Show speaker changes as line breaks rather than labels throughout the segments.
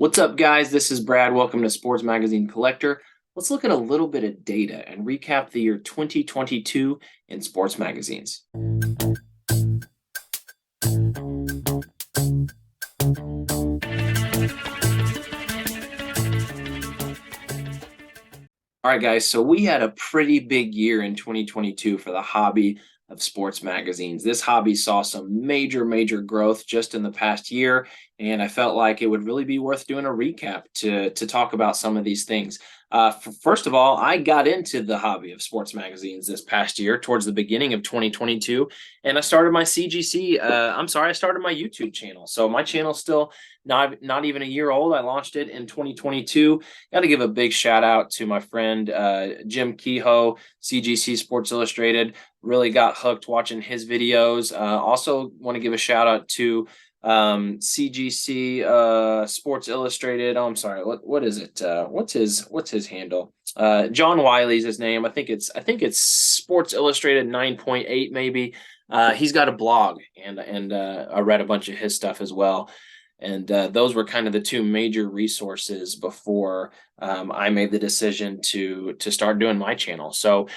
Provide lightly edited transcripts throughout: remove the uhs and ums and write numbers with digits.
What's up, guys? This is Brad. Welcome to Sports Magazine Collector. Let's look at a little bit of data and recap the year 2022 in sports magazines. All right, guys, so we had a pretty big year in 2022 for the hobby of sports magazines. This hobby saw some major growth just in the past year, and I felt like it would really be worth doing a recap to talk about some of these things. First of all, I got into the hobby of sports magazines this past year towards the beginning of 2022, and I started my CGC. I started my YouTube channel. So my channel's still not even a year old. I launched it in 2022. Got to give a big shout out to my friend Jim Kehoe, CGC Sports Illustrated. Really got hooked watching his videos. Also want to give a shout out to CGC Sports Illustrated. Oh, I'm sorry. What is it? What's his handle? John Wiley's his name. I think it's Sports Illustrated 9.8 maybe. He's got a blog, and I read a bunch of his stuff as well. And those were kind of the two major resources before I made the decision to start doing my channel. So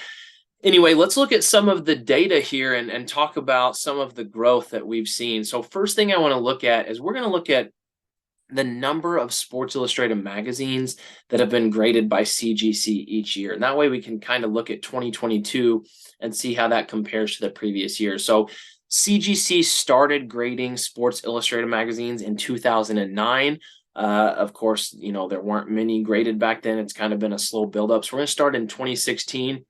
anyway, let's look at some of the data here and talk about some of the growth that we've seen. So first thing I want to look at is we're going to look at the number of Sports Illustrated magazines that have been graded by CGC each year. And that way we can kind of look at 2022 and see how that compares to the previous year. So CGC started grading Sports Illustrated magazines in 2009. Of course, there weren't many graded back then. It's kind of been a slow buildup. So we're going to start in 2016.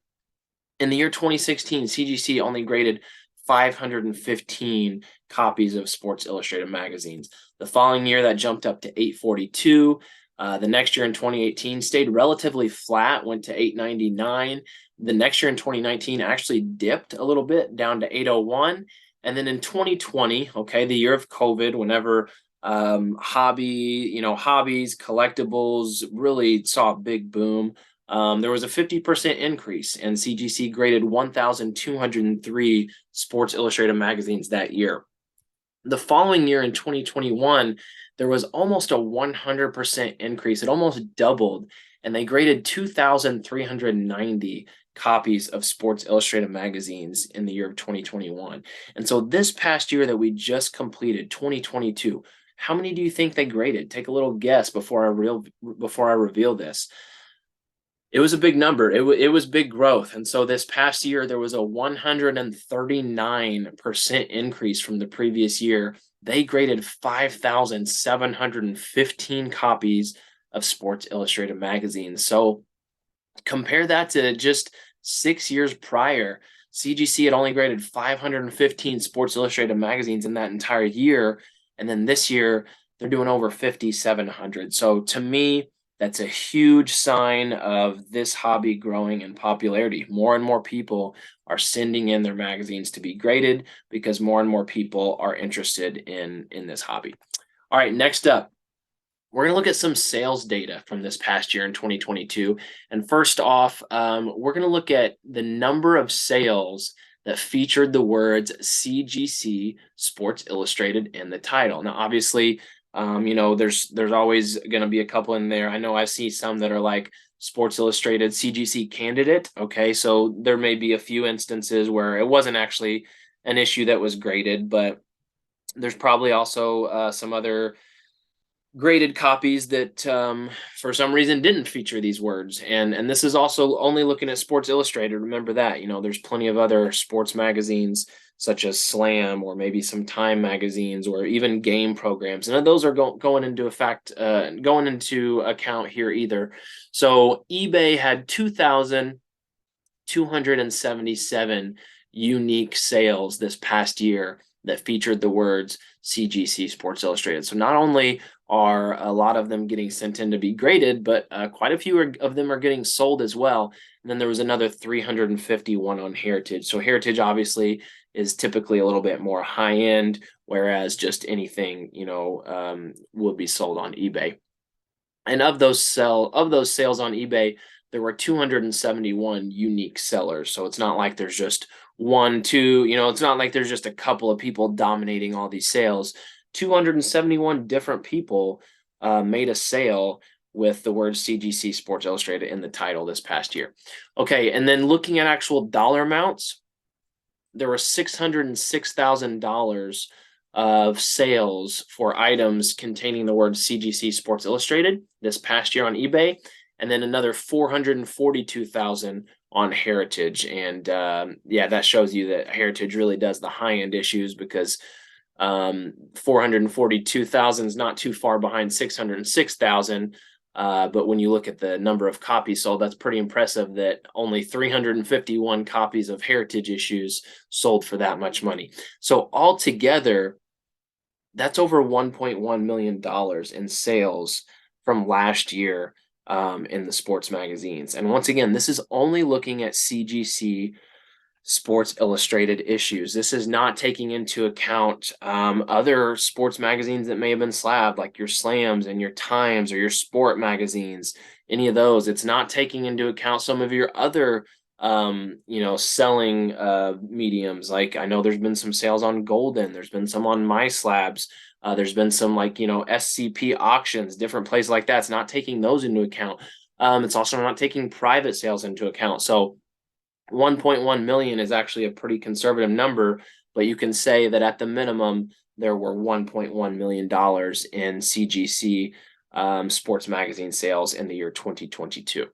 In the year 2016, CGC only graded 515 copies of Sports Illustrated magazines. The following year, that jumped up to 842. The next year in 2018 stayed relatively flat, went to 899. The next year in 2019 actually dipped a little bit down to 801. And then in 2020, okay, the year of COVID, whenever hobbies, collectibles really saw a big boom. There was a 50% increase, and CGC graded 1,203 Sports Illustrated magazines that year. The following year in 2021, there was almost a 100% increase. It almost doubled, and they graded 2,390 copies of Sports Illustrated magazines in the year of 2021. And so this past year that we just completed, 2022, how many do you think they graded? Take a little guess before I reveal this. It was a big number. It was big growth. And so this past year, there was a 139% increase from the previous year. They graded 5,715 copies of Sports Illustrated magazines. So compare that to just 6 years prior. CGC had only graded 515 Sports Illustrated magazines in that entire year. And then this year, they're doing over 5,700. So to me, that's a huge sign of this hobby growing in popularity. More and more people are sending in their magazines to be graded because more and more people are interested in this hobby. All right, next up, we're going to look at some sales data from this past year in 2022. And first off, we're going to look at the number of sales that featured the words CGC Sports Illustrated in the title. Now, obviously, there's always going to be a couple in there. I know I see some that are like Sports Illustrated CGC candidate. Okay, so there may be a few instances where it wasn't actually an issue that was graded, but there's probably also some other graded copies that for some reason didn't feature these words. And this is also only looking at Sports Illustrated. Remember that, there's plenty of other sports magazines such as Slam or maybe some Time magazines or even game programs. And those are going into account here either. So eBay had 2,277 unique sales this past year that featured the words CGC Sports Illustrated. So not only are a lot of them getting sent in to be graded, but quite a few of them are getting sold as well. And then there was another 351 on Heritage. So Heritage obviously is typically a little bit more high end, whereas just anything, will be sold on eBay. And of those sales on eBay, there were 271 unique sellers. So it's not like there's just one, two, it's not like there's just a couple of people dominating all these sales. 271 different people made a sale with the word CGC Sports Illustrated in the title this past year. Okay, and then looking at actual dollar amounts, there were $606,000 of sales for items containing the word CGC Sports Illustrated this past year on eBay, and then another 442,000 on Heritage. And yeah, that shows you that Heritage really does the high-end issues, because 442,000 is not too far behind 606,000. But when you look at the number of copies sold, that's pretty impressive that only 351 copies of Heritage issues sold for that much money. So altogether, that's over $1.1 million in sales from last year in the sports magazines. And once again, this is only looking at CGC Sports Illustrated issues. This is not taking into account other sports magazines that may have been slabbed, like your Slams and your Times or your sport magazines, any of those. It's not taking into account some of your other selling mediums. Like, I know there's been some sales on Goldin, there's been some on My Slabs, there's been some, like, SCP auctions, different places like that. It's not taking those into account. It's also not taking private sales into account. So 1.1 million is actually a pretty conservative number, but you can say that at the minimum there were $1.1 million in CGC sports magazine sales in the year 2022.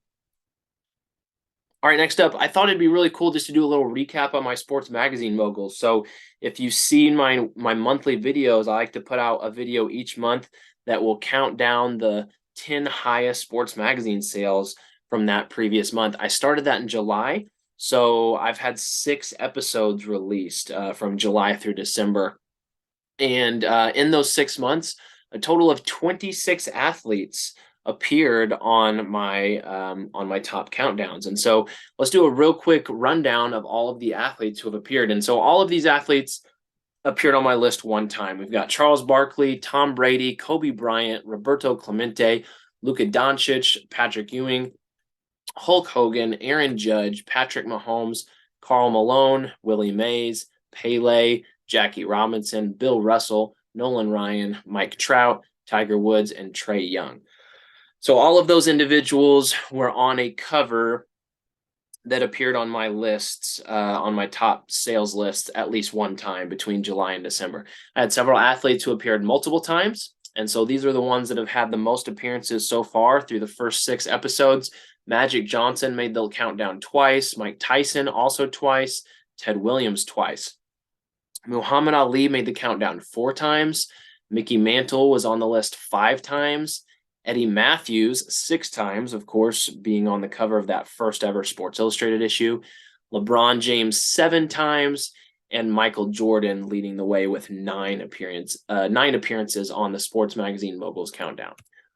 All right, next up, I thought it'd be really cool just to do a little recap on my sports magazine moguls. So if you've seen my monthly videos, I like to put out a video each month that will count down the 10 highest sports magazine sales from that previous month. I started that in July. So I've had 6 episodes released from July through December. And in those 6 months, a total of 26 athletes appeared on my top countdowns. And so let's do a real quick rundown of all of the athletes who have appeared. And so all of these athletes appeared on my list one time. We've got Charles Barkley, Tom Brady, Kobe Bryant, Roberto Clemente, Luka Doncic, Patrick Ewing, Hulk Hogan, Aaron Judge, Patrick Mahomes, Karl Malone, Willie Mays, Pele, Jackie Robinson, Bill Russell, Nolan Ryan, Mike Trout, Tiger Woods, and Trey Young. So all of those individuals were on a cover that appeared on my lists, on my top sales lists, at least one time between July and December. I had several athletes who appeared multiple times, and so these are the ones that have had the most appearances so far through the first 6 episodes. Magic Johnson made the countdown twice, Mike Tyson also twice, Ted Williams twice. Muhammad Ali made the countdown 4 times. Mickey Mantle was on the list 5 times. Eddie Matthews 6 times, of course, being on the cover of that first ever Sports Illustrated issue. LeBron James 7 times, and Michael Jordan leading the way with 9 appearances on the Sports Magazine Moguls Countdown.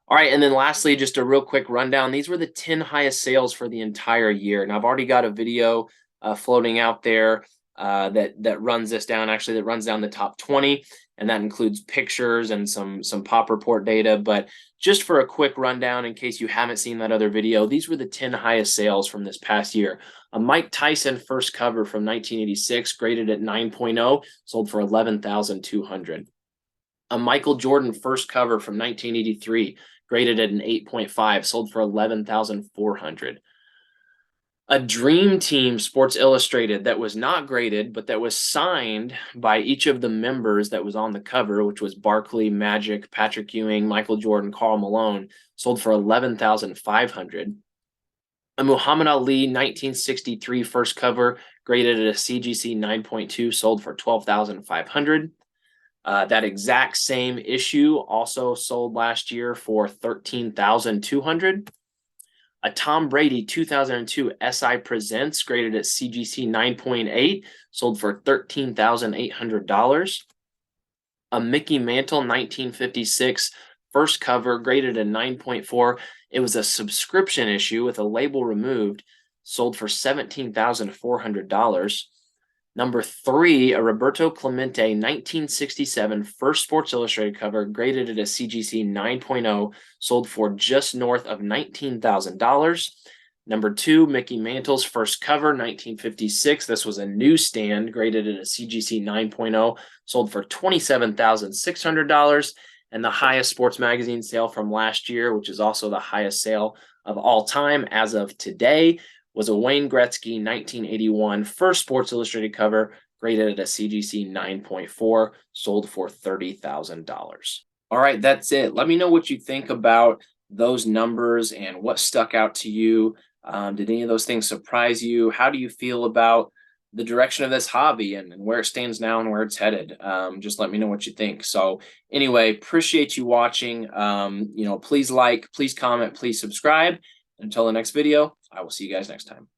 All right, and then lastly, just a real quick rundown. These were the 10 highest sales for the entire year. Now, I've already got a video floating out there that runs this down, actually, that runs down the top 20, and that includes pictures and some pop report data. But just for a quick rundown, in case you haven't seen that other video, these were the 10 highest sales from this past year. A Mike Tyson first cover from 1986, graded at 9.0, sold for $11,200. A Michael Jordan first cover from 1983, graded at an 8.5, sold for $11,400. A Dream Team Sports Illustrated that was not graded, but that was signed by each of the members that was on the cover, which was Barkley, Magic, Patrick Ewing, Michael Jordan, Karl Malone, sold for $11,500. A Muhammad Ali 1963 first cover, graded at a CGC 9.2, sold for $12,500. That exact same issue also sold last year for $13,200. A Tom Brady 2002 SI Presents, graded at CGC 9.8, sold for $13,800. A Mickey Mantle 1956 first cover, graded at 9.4. It was a subscription issue with a label removed, sold for $17,400. Number 3, a Roberto Clemente 1967 first Sports Illustrated cover, graded at a CGC 9.0, sold for just north of $19,000. Number 2, Mickey Mantle's first cover, 1956. This was a newsstand, graded at a CGC 9.0, sold for $27,600. And the highest sports magazine sale from last year, which is also the highest sale of all time as of today, was a Wayne Gretzky 1981 first Sports Illustrated cover, graded at a CGC 9.4, sold for $30,000. All right, that's it. Let me know what you think about those numbers and what stuck out to you. Did any of those things surprise you? How do you feel about the direction of this hobby and where it stands now and where it's headed? Just let me know what you think. So anyway, appreciate you watching. Please like, please comment, please subscribe. Until the next video, I will see you guys next time.